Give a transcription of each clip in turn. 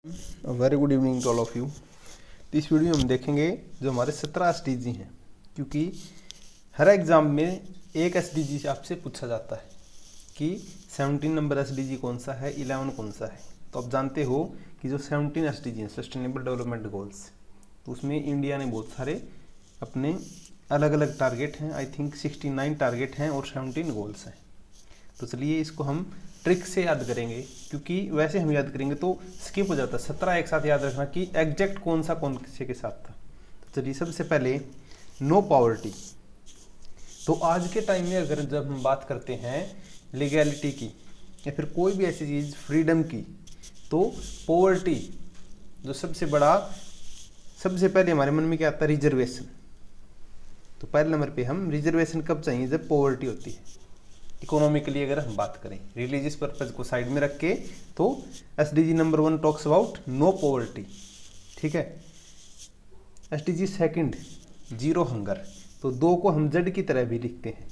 Very good evening to all of you. इस video में हम देखेंगे जो हमारे 17 एसडीजी हैं, क्योंकि हर एग्ज़ाम में एक एसडीजी से आपसे पूछा जाता है कि 17 नंबर एसडीजी कौन सा है, 11 कौन सा है। तो आप जानते हो कि जो 17 एसडीजी हैं सस्टेनेबल डेवलपमेंट गोल्स, तो उसमें इंडिया ने बहुत सारे अपने अलग अलग टारगेट हैं। आई थिंक 69 टारगेट हैं और 17 गोल्स हैं। तो चलिए इसको हम ट्रिक से याद करेंगे, क्योंकि वैसे हम याद करेंगे तो स्किप हो जाता है। 17 एक साथ याद रखना कि एग्जैक्ट कौन सा कौन किसी के साथ था। तो चलिए सबसे पहले नो पॉवर्टी। तो आज के टाइम में अगर जब हम बात करते हैं लीगैलिटी की या फिर कोई भी ऐसी चीज़ फ्रीडम की, तो पॉवर्टी जो सबसे बड़ा, सबसे पहले हमारे मन में क्या आता है? रिजर्वेशन। तो पहले नंबर पे हम रिजर्वेशन कब चाहिए? जब पॉवर्टी होती है। इकोनॉमिकली अगर हम बात करें, रिलीजियस पर्पज को साइड में रख के, तो SDG number 1 talks about no poverty. ठीक है। एसडीजी सेकंड जीरो हंगर, तो दो को हम जेड की तरह भी लिखते हैं।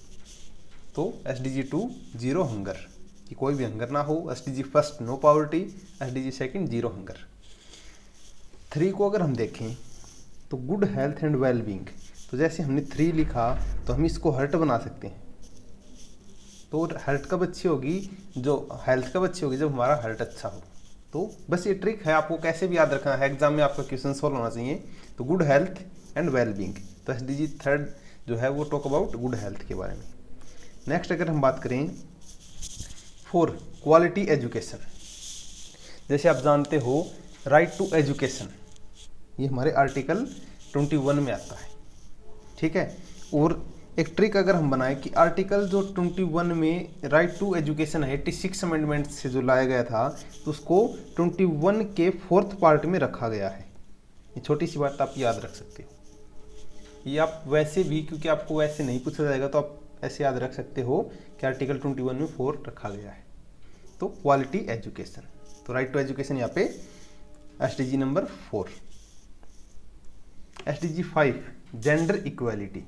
तो एसडीजी 2 जीरो हंगर, कि कोई भी हंगर ना हो। SDG first no poverty, SDG second zero hunger. 3 को अगर हम देखें तो गुड हेल्थ एंड वेलबींग। तो जैसे हमने 3 लिखा तो हम इसको हर्ट बना सकते हैं। तो हेल्थ कब अच्छी होगी? हेल्थ कब अच्छी होगी? जब हमारा हेल्थ अच्छा हो। तो बस ये ट्रिक है, आपको कैसे भी याद रखना है, एग्जाम में आपका क्वेश्चन सॉल्व होना चाहिए। तो गुड हेल्थ एंड वेलबींग, तो एसडीजी थर्ड जो है वो टॉक अबाउट गुड हेल्थ के बारे में। नेक्स्ट अगर हम बात करें 4 क्वालिटी एजुकेशन। जैसे आप जानते हो राइट टू एजुकेशन, ये हमारे आर्टिकल 21 में आता है। ठीक है। और एक ट्रिक अगर हम बनाएं कि आर्टिकल जो 21 में राइट टू एजुकेशन है 86 अमेंडमेंट से जो लाया गया था, तो उसको 21 के 4th पार्ट में रखा गया है। ये छोटी सी बात आप याद रख सकते हो। ये आप वैसे भी, क्योंकि आपको वैसे नहीं पूछा जाएगा, तो आप ऐसे याद रख सकते हो कि आर्टिकल 21 में 4 रखा गया है। तो क्वालिटी एजुकेशन, तो राइट टू एजुकेशन यहाँ पे SDG number 4। SDG 5 gender equality.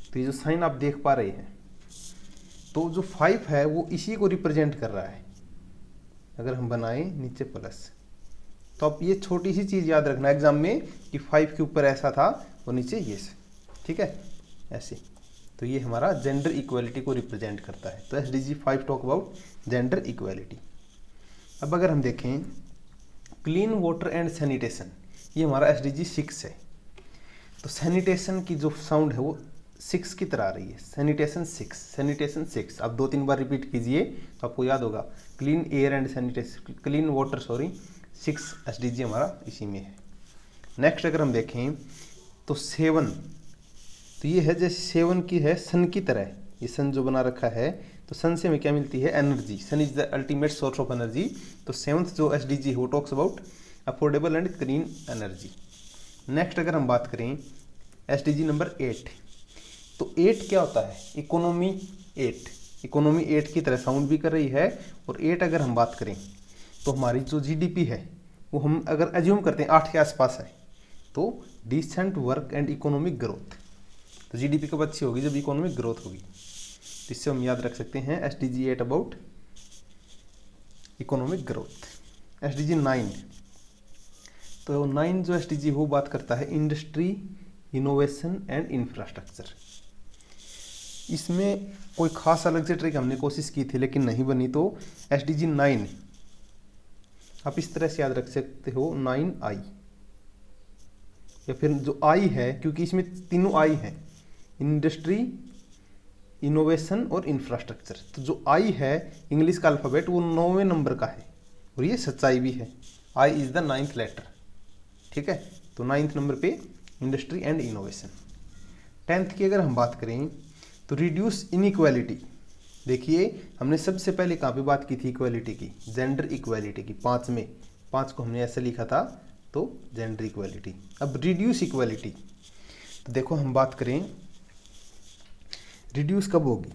तो ये जो साइन आप देख पा रहे हैं, तो जो 5 है वो इसी को रिप्रेजेंट कर रहा है। अगर हम बनाएं नीचे प्लस, तो आप ये छोटी सी चीज़ याद रखना एग्जाम में कि 5 के ऊपर ऐसा था और नीचे ये से। ठीक है, ऐसे। तो ये हमारा जेंडर इक्वालिटी को रिप्रेजेंट करता है। तो SDG 5 talk about gender equality. अब अगर हम देखें क्लीन वाटर एंड सैनिटेशन, ये हमारा एसडीजी 6 है। तो सैनिटेशन की जो साउंड है वो 6 की तरह आ रही है। Sanitation 6, sanitation 6। आप 2-3 बार रिपीट कीजिए तो आपको याद होगा। Clean air and sanitation, clean water 6 SDG हमारा इसी में है। नेक्स्ट अगर हम देखें तो 7, तो ये है जैसे 7 की है सन की तरह, ये सन जो बना रखा है, तो सन से हमें क्या मिलती है? Energy. Sun is the ultimate source of energy. तो 7th जो एसडीजी है वो talks about affordable and clean energy. Next अगर हम बात करें एसडीजी नंबर 8, तो 8 क्या होता है? इकोनॉमी 8। इकोनॉमी 8 की तरह साउंड भी कर रही है। और 8 अगर हम बात करें तो हमारी जो जीडीपी है वो हम अगर एज्यूम करते हैं 8 के आसपास है, तो decent work and economic growth. तो जीडीपी कब अच्छी होगी? जब इकोनॉमिक ग्रोथ होगी। तो इससे हम याद रख सकते हैं SDG 8 about economic growth. SDG 9, तो 9 जो एसडीजी वो बात करता है इंडस्ट्री, इनोवेशन एंड इंफ्रास्ट्रक्चर। इसमें कोई खास अलग से ट्रिक हमने कोशिश की थी लेकिन नहीं बनी। तो एसडीजी 9 आप इस तरह से याद रख सकते हो, 9I, या फिर जो आई है, क्योंकि इसमें तीनों आई है, इंडस्ट्री, इनोवेशन और इंफ्रास्ट्रक्चर। तो जो आई है इंग्लिश का अल्फ़ाबेट वो 9वें नंबर का है, और ये सच्चाई भी है। I is the 9th letter. ठीक है। तो 9th नंबर पे इंडस्ट्री एंड इनोवेशन। 10th की अगर हम बात करें तो रिड्यूस इनइक्वालिटी। देखिए हमने सबसे पहले कहाँ पे बात की थी इक्वालिटी की? जेंडर इक्वालिटी की। 5 में 5 को हमने ऐसे लिखा था, तो जेंडर इक्वालिटी। अब रिड्यूस इक्वालिटी, तो देखो हम बात करें रिड्यूस कब होगी?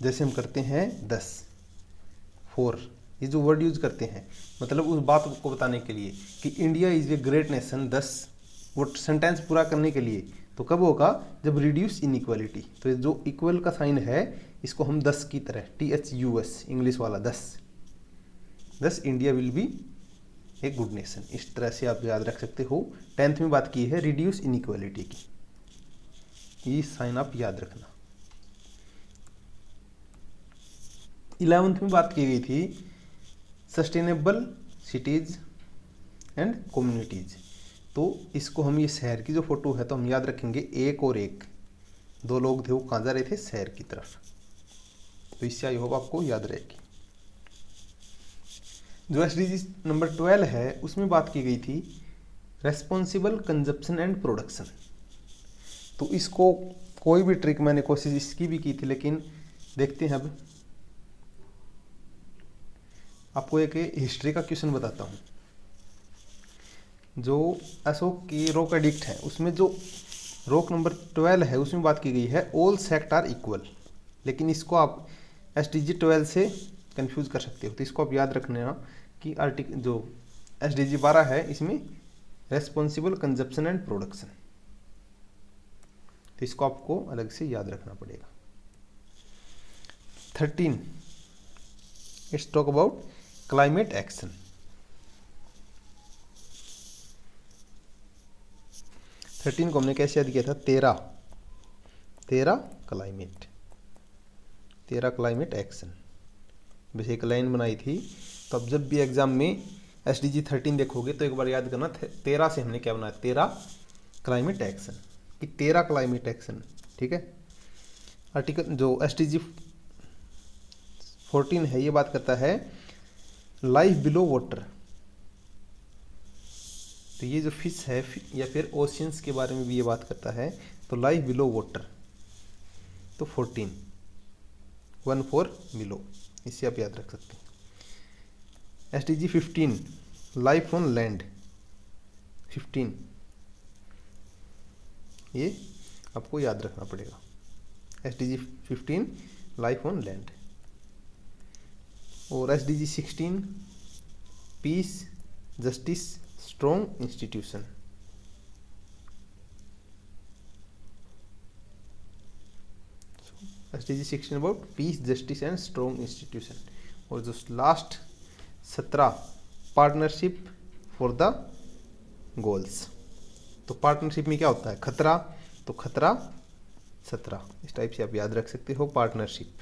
जैसे हम करते हैं 10, 4, ये जो वर्ड यूज करते हैं, मतलब उस बात को बताने के लिए कि India is a great nation, 10 वो सेंटेंस पूरा करने के लिए, तो कब होगा? जब रिड्यूस इनइक्वालिटी। तो जो इक्वल का साइन है इसको हम 10 की तरह, THUS इंग्लिश वाला 10 India will be a good nation. इस तरह से आप याद रख सकते हो। 10th में बात की है रिड्यूस इनइक्वालिटी की, ये साइन आप याद रखना। 11th में बात की गई थी सस्टेनेबल सिटीज एंड कम्युनिटीज। तो इसको हम, ये शहर की जो फोटो है तो हम याद रखेंगे एक और एक, दो लोग थे वो कहाँ जा रहे थे, शहर की तरफ। तो इससे आई होप आपको याद रहेगी। जो एसडीजी नंबर 12 है उसमें बात की गई थी रेस्पॉन्सिबल कंजप्शन एंड प्रोडक्शन। तो इसको कोई भी ट्रिक मैंने कोशिश इसकी भी की थी, लेकिन देखते हैं। अब आपको एक हिस्ट्री का क्वेश्चन बताता हूँ। जो अशोक की रोक एडिक्ट है उसमें जो रोक नंबर 12 है उसमें बात की गई है ऑल सेक्ट आर इक्वल, लेकिन इसको आप एसडीजी 12 से कंफ्यूज कर सकते हो। तो इसको आप याद रखना कि आर्टिकल जो एसडीजी 12 है इसमें रेस्पॉन्सिबल कंजप्शन एंड प्रोडक्शन, तो इसको आपको अलग से याद रखना पड़ेगा। 13 it's talk about climate action. 13 को हमने कैसे याद किया था, 13 क्लाइमेट एक्शन। वैसे एक लाइन बनाई थी। तो अब जब भी एग्जाम में एसडीजी 13 देखोगे तो एक बार याद करना 13 से हमने क्या बनाया, 13 क्लाइमेट एक्शन कि 13 क्लाइमेट एक्शन, ठीक है। आर्टिकल जो एसडीजी 14 है ये बात करता है लाइफ बिलो वाटर। तो ये जो फिश है या फिर ओशियंस के बारे में भी ये बात करता है। तो लाइफ बिलो वाटर, तो 14 बिलो, इसे आप याद रख सकते हैं। एसडीजी 15 लाइफ ऑन लैंड, 15 ये आपको याद रखना पड़ेगा। SDG 15 life on land. और SDG 16 peace justice strong institution. SDG 16 about peace justice and strong institution. और जो last 17 partnership for the goals. तो पार्टनरशिप में क्या होता है, खतरा, तो खतरा 17, इस टाइप से आप याद रख सकते हो पार्टनरशिप।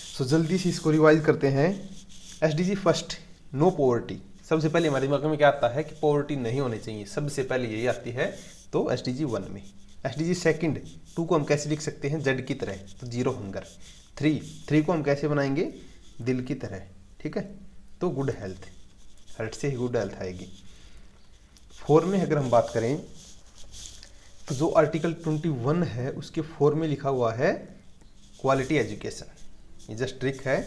सो जल्दी से इसको रिवाइज करते हैं। SDG first no poverty. सबसे पहले हमारे दिमाग में क्या आता है कि पॉवर्टी नहीं होनी चाहिए, सबसे पहले यही आती है। तो एसडीजी 1 में। एसडीजी सेकंड 2 को हम कैसे लिख सकते हैं, जेड की तरह, तो 0 हंगर। 3 को हम कैसे बनाएंगे, दिल की तरह, ठीक है। तो गुड हेल्थ, हेल्थ से ही गुड हेल्थ आएगी। 4 में अगर हम बात करें तो जो आर्टिकल 21 है उसके 4 में लिखा हुआ है क्वालिटी एजुकेशन। ये जस्ट ट्रिक है।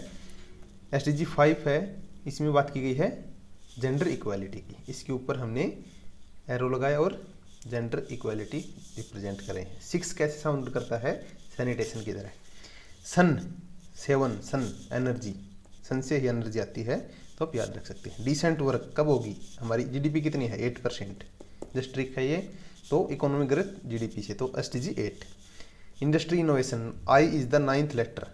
एसडीजी 5 है, इसमें बात की गई है जेंडर इक्वालिटी की। इसके ऊपर हमने एरो लगाया और जेंडर इक्वालिटी रिप्रेजेंट करें। 6 कैसे साउंड करता है, सैनिटेशन की तरह। सन एनर्जी, सन से ही एनर्जी आती है, तो आप याद रख सकते हैं। डिसेंट वर्क कब होगी, हमारी जीडीपी कितनी है, 8%, जस्ट ट्रिक है ये। तो इकोनॉमिक ग्रोथ जीडीपी से, तो SDG 8। Industry innovation, I is the 9th letter,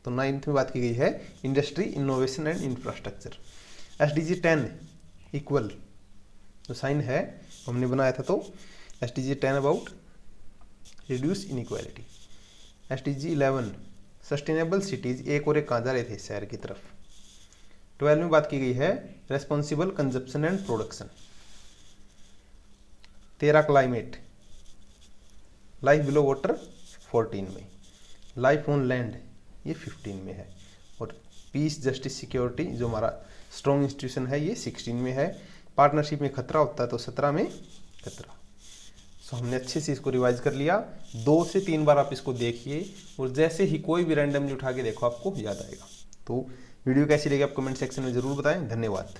तो 9th में बात की गई है industry innovation and infrastructure. SDG 10 equal, जो साइन है हमने बनाया था, तो SDG 10 about reduce inequality. SDG 11 sustainable cities, एक और एक कहाँ जा रहे थे, शहर की तरफ। 12 में बात की गई है responsible consumption and production. 13 climate, life below water 14 में। लाइफ ऑन लैंड ये 15 में है। और पीस जस्टिस सिक्योरिटी जो हमारा स्ट्रॉन्ग इंस्टीट्यूशन है ये 16 में है। पार्टनरशिप में खतरा होता है तो 17 में खतरा। सो हमने अच्छे से इसको रिवाइज कर लिया। 2 से 3 बार आप इसको देखिए और जैसे ही कोई भी रैंडमली उठा के देखो आपको याद आएगा। तो वीडियो कैसी लगी आप कमेंट सेक्शन में ज़रूर बताएं। धन्यवाद।